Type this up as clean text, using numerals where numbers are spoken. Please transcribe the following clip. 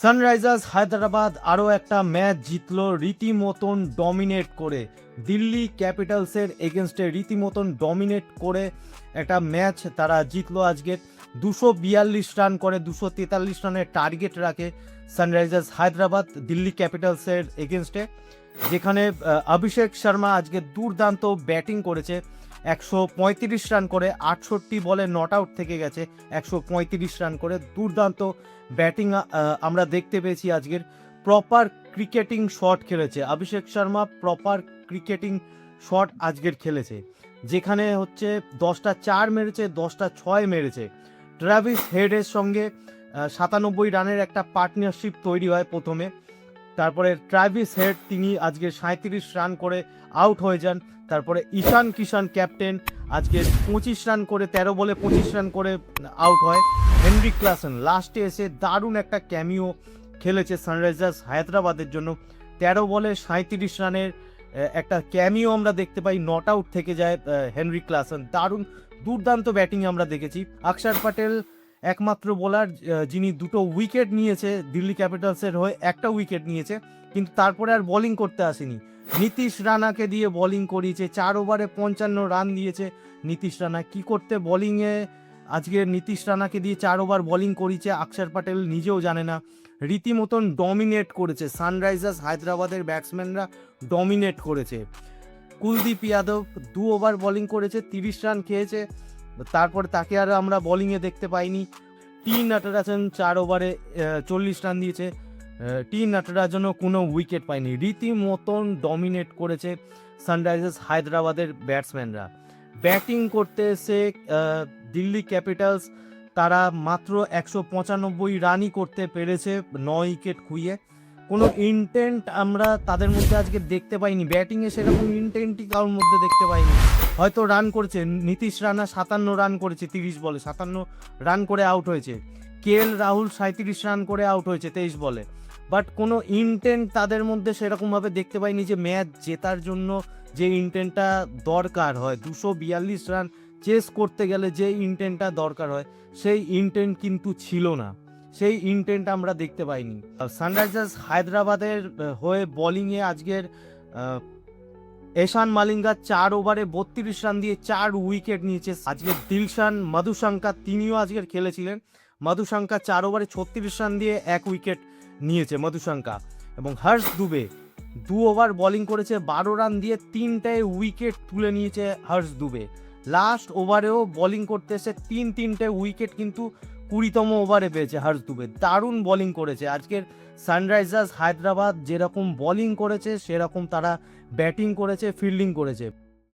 Sunrisers Hyderabad আরও একটা match জিতলো রীতিমতন ডমিনেট করে। দিল্লি ক্যাপিটালসের এগেনস্টে রীতিমতন ডমিনেট করে একটা ম্যাচ তারা জিতলো আজকে। 242 রান করে 243 রানের টার্গেট রাখে সানরাইজার্স হায়দ্রাবাদ দিল্লি ক্যাপিটালসের এগেনস্টে, যেখানে অভিষেক শর্মা আজকে দুর্দান্ত ব্যাটিং করেছে। 135 রান করে 68 বলে নট আউট থেকে গেছে। 135 রান করে দুর্দান্ত ব্যাটিং আমরা দেখতে পেয়েছি আজকের। প্রপার ক্রিকেটিং শট খেলেছে Abhishek Sharma, proper cricketing shot আজকের খেলেছে, যেখানে হচ্ছে 10টা 4 মেরেছে, 10টা 6 মেরেছে। ট্রাভিস হেডের সঙ্গে 97 রানের একটা পার্টনারশিপ তৈরি হয় প্রথমে। তারপরে ট্রাভিস হেড তিনি আজকে 37 রান করে আউট হয়ে যান। তারপরে ঈশান কিষান ক্যাপ্টেন আজকে 25 রান করে 13 বলে 25 রান করে আউট হয়। হেনরি ক্লাসেন লাস্টে এসে দারুণ একটা ক্যামিও খেলেছে সানরাইজার্স হায়দ্রাবাদের জন্য। 13 বলে 37 রানের একটা ক্যামিও আমরা দেখতে পাই, নট আউট থেকে যায় হেনরি ক্লাসেন। দারুণ দুর্দান্ত ব্যাটিং আমরা দেখেছি। অক্ষর প্যাটেল একমাত্র বোলার যিনি 2টো উইকেট নিয়েছে দিল্লি ক্যাপিটালসের হয়ে, একটা উইকেট নিয়েছে, কিন্তু তারপরে আর বোলিং করতে আসেনি। নীতিশ রানাকে দিয়ে বোলিং করিয়েছে, 4 ওভারে 55 রান দিয়েছে নীতিশ রানা। কি করতে বোলিংয়ে আজকে নীতিশ রানাকে দিয়ে 4 ওভার বোলিং করিয়েছে অক্ষর প্যাটেল নিজেও জানে না। রীতিমতন ডমিনেট করেছে সানরাইজার্স হায়দ্রাবাদের ব্যাটসম্যানরা, ডমিনেট করেছে। কুলদীপ যাদব 2 ওভার বোলিং করেছে, 30 রান খেয়েছে, তারপর তাকে আর আমরা বোলিংয়ে দেখতে পাইনি। টি নটরাজন 4 ওভারে 40 রান দিয়েছে, টি নটরাজনও কোনো উইকেট পায়নি। রীতিমতন ডমিনেট করেছে সানরাইজার্স হায়দ্রাবাদের ব্যাটসম্যানরা। ব্যাটিং করতে এসে দিল্লি ক্যাপিটালস তারা মাত্র 195 রানই করতে পেরেছে 9 উইকেট খুইয়ে। কোনো ইন্টেন্ট আমরা তাদের মধ্যে আজকে দেখতে পাইনি, ব্যাটিংয়ে সেরকম ইন্টেন্টই কারোর মধ্যে দেখতে পাইনি। হয়তো রান করেছে নীতিশ রানা 57 রান করেছে 30 বলে, 57 রান করে আউট হয়েছে। কে এল রাহুল 37 রান করে আউট হয়েছে 23 বলে, বাট কোনো ইন্টেন্ট তাদের মধ্যে সেরকমভাবে দেখতে পাইনি যে ম্যাচ জেতার জন্য যে ইন্টেন্টটা দরকার হয়, 242 রান চেস করতে গেলে যে ইন্টেন্টটা দরকার হয় সেই ইন্টেন্ট কিন্তু ছিল না, সেই ইন্টেন্ট আমরা দেখতে পাইনি। সানরাইজার্স হায়দ্রাবাদের হয়ে বোলিংয়ে আজকের এশান মালিঙ্গা 4 ওভারে 32 রান দিয়ে 4 উইকেট নিয়েছে। আজকে দিলশান মাধুশঙ্কা তিনিও আজকের খেলেছিলেন। মাধুশঙ্কা 4 ওভারে 36 রান দিয়ে 1 উইকেট নিয়েছে মাধুশঙ্কা। এবং হর্ষ দুবে 2 ওভার বোলিং করেছে, 12 রান দিয়ে 3টায় উইকেট তুলে নিয়েছে হর্ষ দুবে। লাস্ট ওভারেও বোলিং করতে এসে 3টে উইকেট কিন্তু 20তম ওভারে পেয়েছে হর্ষ দুবে। দারুণ বোলিং করেছে আজকের সানরাইজার্স হায়দ্রাবাদ। যেরকম বোলিং করেছে সেরকম তারা ব্যাটিং করেছে, ফিল্ডিং করেছে।